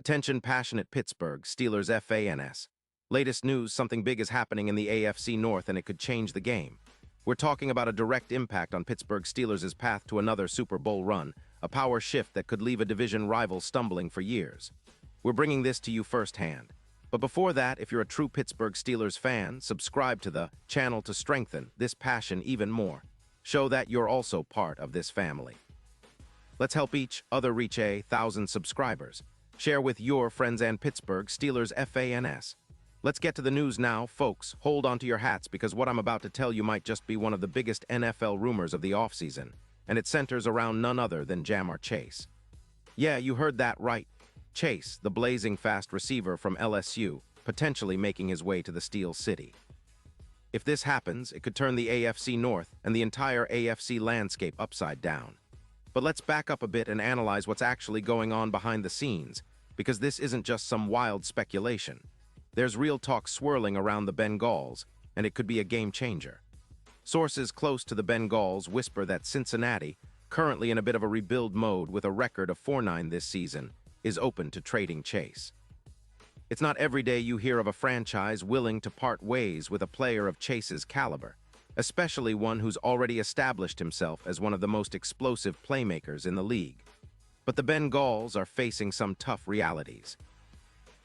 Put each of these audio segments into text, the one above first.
Attention passionate Pittsburgh Steelers fans. Latest news, something big is happening in the AFC North and it could change the game. We're talking about a direct impact on Pittsburgh Steelers' path to another Super Bowl run, a power shift that could leave a division rival stumbling for years. We're bringing this to you firsthand. But before that, if you're a true Pittsburgh Steelers fan, subscribe to the channel to strengthen this passion even more. Show that you're also part of this family. Let's help each other reach 1,000 subscribers. Share with your friends and Pittsburgh Steelers fans. Let's get to the news now, folks. Hold on to your hats because what I'm about to tell you might just be one of the biggest NFL rumors of the offseason, and it centers around none other than Ja'Marr Chase. Yeah, you heard that right. Chase, the blazing fast receiver from LSU, potentially making his way to the Steel City. If this happens, it could turn the AFC North and the entire AFC landscape upside down. But let's back up a bit and analyze what's actually going on behind the scenes, because this isn't just some wild speculation. There's real talk swirling around the Bengals, and it could be a game changer. Sources close to the Bengals whisper that Cincinnati, currently in a bit of a rebuild mode with a record of 4-9 this season, is open to trading Chase. It's not every day you hear of a franchise willing to part ways with a player of Chase's caliber, especially one who's already established himself as one of the most explosive playmakers in the league. But the Bengals are facing some tough realities.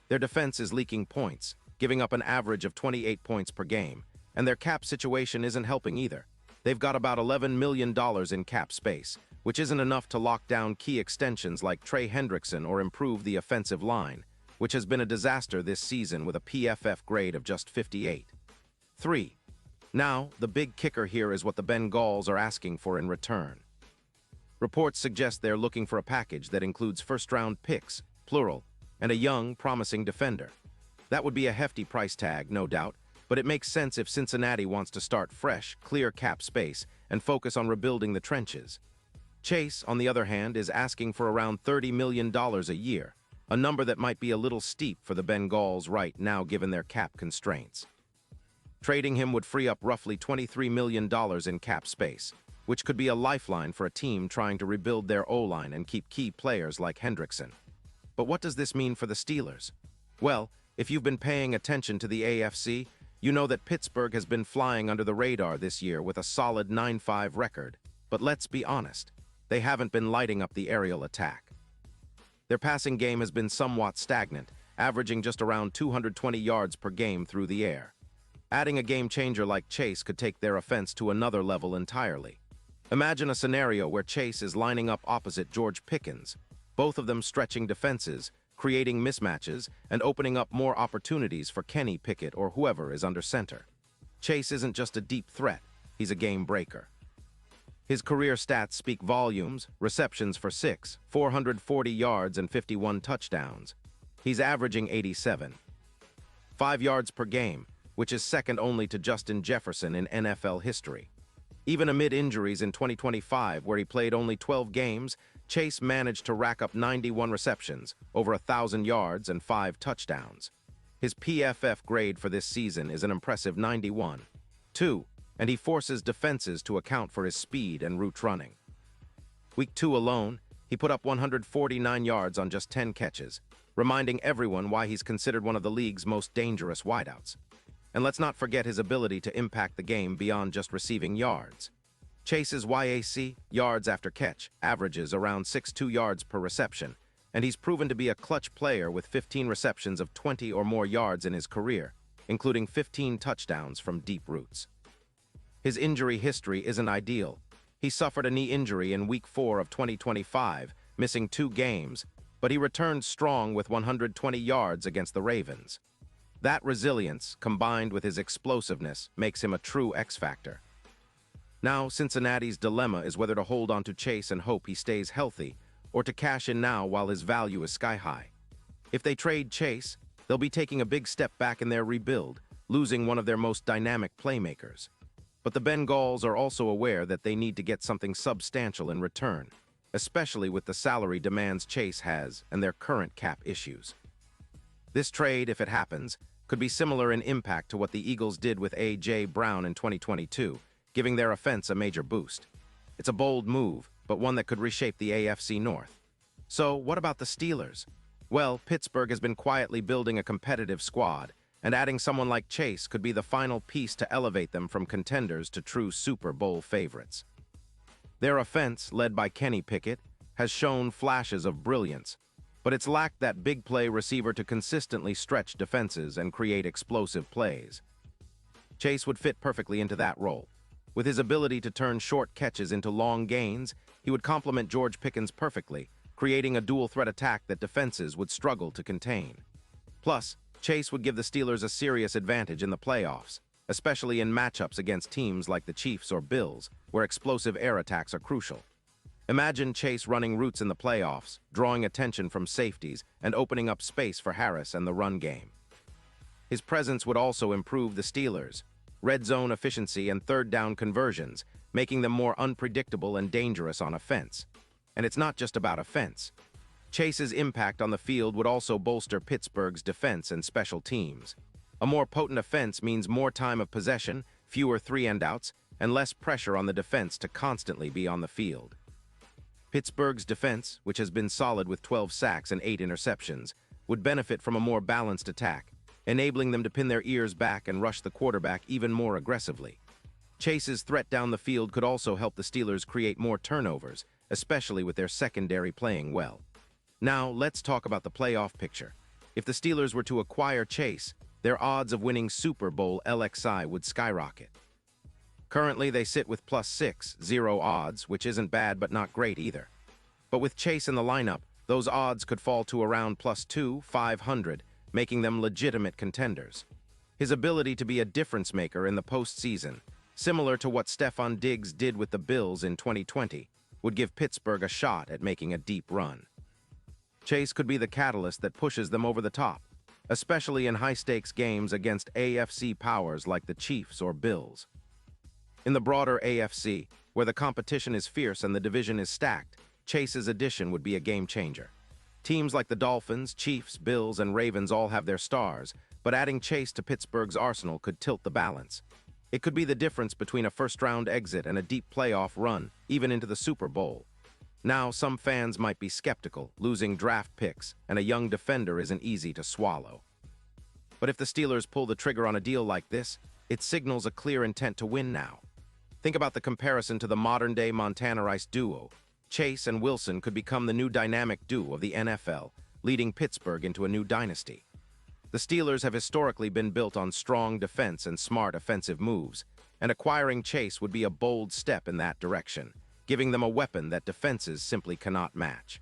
Their defense is leaking points, giving up an average of 28 points per game, and their cap situation isn't helping either. They've got about $11 million in cap space, which isn't enough to lock down key extensions like Trey Hendrickson or improve the offensive line, which has been a disaster this season with a PFF grade of just 58. 3. Now, the big kicker here is what the Bengals are asking for in return. Reports suggest they're looking for a package that includes first-round picks, plural, and a young, promising defender. That would be a hefty price tag, no doubt, but it makes sense if Cincinnati wants to start fresh, clear cap space, and focus on rebuilding the trenches. Chase, on the other hand, is asking for around $30 million a year, a number that might be a little steep for the Bengals right now given their cap constraints. Trading him would free up roughly $23 million in cap space, which could be a lifeline for a team trying to rebuild their O-line and keep key players like Hendrickson. But what does this mean for the Steelers? Well, if you've been paying attention to the AFC, you know that Pittsburgh has been flying under the radar this year with a solid 9-5 record. But let's be honest, they haven't been lighting up the aerial attack. Their passing game has been somewhat stagnant, averaging just around 220 yards per game through the air. Adding a game-changer like Chase could take their offense to another level entirely. Imagine a scenario where Chase is lining up opposite George Pickens, both of them stretching defenses, creating mismatches, and opening up more opportunities for Kenny Pickett or whoever is under center. Chase isn't just a deep threat, he's a game breaker. His career stats speak volumes: receptions for 6, 440 yards and 51 touchdowns. He's averaging 87. 5 yards per game, which is second only to Justin Jefferson in NFL history. Even amid injuries in 2025, where he played only 12 games, Chase managed to rack up 91 receptions, over 1,000 yards, and 5 touchdowns. His PFF grade for this season is an impressive 91. 2, and he forces defenses to account for his speed and route running. Week 2 alone, he put up 149 yards on just 10 catches, reminding everyone why he's considered one of the league's most dangerous wideouts. And let's not forget his ability to impact the game beyond just receiving yards. Chase's YAC, yards after catch, averages around 6.2 yards per reception, and he's proven to be a clutch player with 15 receptions of 20 or more yards in his career, including 15 touchdowns from deep routes. His injury history isn't ideal. He suffered a knee injury in Week 4 of 2025, missing 2 games, but he returned strong with 120 yards against the Ravens. That resilience, combined with his explosiveness, makes him a true X-factor. Now, Cincinnati's dilemma is whether to hold on to Chase and hope he stays healthy, or to cash in now while his value is sky-high. If they trade Chase, they'll be taking a big step back in their rebuild, losing one of their most dynamic playmakers. But the Bengals are also aware that they need to get something substantial in return, especially with the salary demands Chase has and their current cap issues. This trade, if it happens, could be similar in impact to what the Eagles did with A.J. Brown in 2022, giving their offense a major boost. It's a bold move, but one that could reshape the AFC North. So, what about the Steelers? Well, Pittsburgh has been quietly building a competitive squad, and adding someone like Chase could be the final piece to elevate them from contenders to true Super Bowl favorites. Their offense, led by Kenny Pickett, has shown flashes of brilliance, but it's lacked that big play receiver to consistently stretch defenses and create explosive plays. Chase would fit perfectly into that role. With his ability to turn short catches into long gains, he would complement George Pickens perfectly, creating a dual-threat attack that defenses would struggle to contain. Plus, Chase would give the Steelers a serious advantage in the playoffs, especially in matchups against teams like the Chiefs or Bills, where explosive air attacks are crucial. Imagine Chase running routes in the playoffs, drawing attention from safeties, and opening up space for Harris and the run game. His presence would also improve the Steelers' red zone efficiency and third down conversions, making them more unpredictable and dangerous on offense. And it's not just about offense. Chase's impact on the field would also bolster Pittsburgh's defense and special teams. A more potent offense means more time of possession, fewer three-and-outs, and less pressure on the defense to constantly be on the field. Pittsburgh's defense, which has been solid with 12 sacks and 8 interceptions, would benefit from a more balanced attack, enabling them to pin their ears back and rush the quarterback even more aggressively. Chase's threat down the field could also help the Steelers create more turnovers, especially with their secondary playing well. Now, let's talk about the playoff picture. If the Steelers were to acquire Chase, their odds of winning Super Bowl LXI would skyrocket. Currently, they sit with +6.0 odds, which isn't bad but not great either. But with Chase in the lineup, those odds could fall to around +2,500, making them legitimate contenders. His ability to be a difference maker in the postseason, similar to what Stefon Diggs did with the Bills in 2020, would give Pittsburgh a shot at making a deep run. Chase could be the catalyst that pushes them over the top, especially in high-stakes games against AFC powers like the Chiefs or Bills. In the broader AFC, where the competition is fierce and the division is stacked, Chase's addition would be a game-changer. Teams like the Dolphins, Chiefs, Bills, and Ravens all have their stars, but adding Chase to Pittsburgh's arsenal could tilt the balance. It could be the difference between a first-round exit and a deep playoff run, even into the Super Bowl. Now, some fans might be skeptical, losing draft picks, and a young defender isn't easy to swallow. But if the Steelers pull the trigger on a deal like this, it signals a clear intent to win now. Think about the comparison to the modern-day Montana-Rice duo. Chase and Wilson could become the new dynamic duo of the NFL, leading Pittsburgh into a new dynasty. The Steelers have historically been built on strong defense and smart offensive moves, and acquiring Chase would be a bold step in that direction, giving them a weapon that defenses simply cannot match.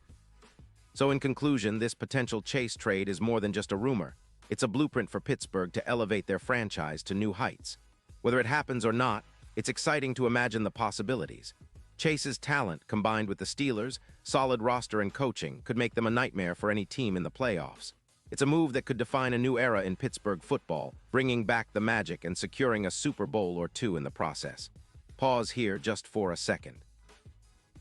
So in conclusion, this potential Chase trade is more than just a rumor. It's a blueprint for Pittsburgh to elevate their franchise to new heights. Whether it happens or not, it's exciting to imagine the possibilities. Chase's talent, combined with the Steelers' solid roster and coaching, could make them a nightmare for any team in the playoffs. It's a move that could define a new era in Pittsburgh football, bringing back the magic and securing a Super Bowl or two in the process. Pause here just for a second.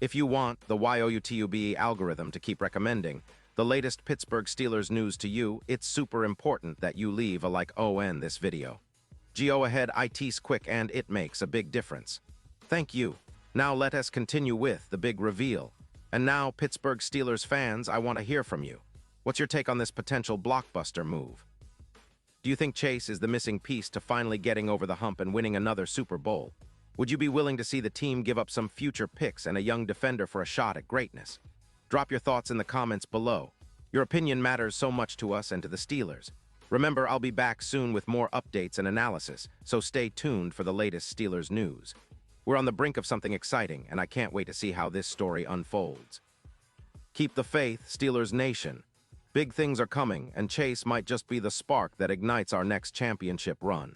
If you want the YOUTUBE algorithm to keep recommending the latest Pittsburgh Steelers news to you, it's super important that you leave a like on this video. Go ahead, it's quick and it makes a big difference. Thank you. Now let us continue with the big reveal. And now, Pittsburgh Steelers fans, I want to hear from you. What's your take on this potential blockbuster move? Do you think Chase is the missing piece to finally getting over the hump and winning another Super Bowl? Would you be willing to see the team give up some future picks and a young defender for a shot at greatness? Drop your thoughts in the comments below. Your opinion matters so much to us and to the Steelers. Remember, I'll be back soon with more updates and analysis, so stay tuned for the latest Steelers news. We're on the brink of something exciting, and I can't wait to see how this story unfolds. Keep the faith, Steelers Nation. Big things are coming, and Chase might just be the spark that ignites our next championship run.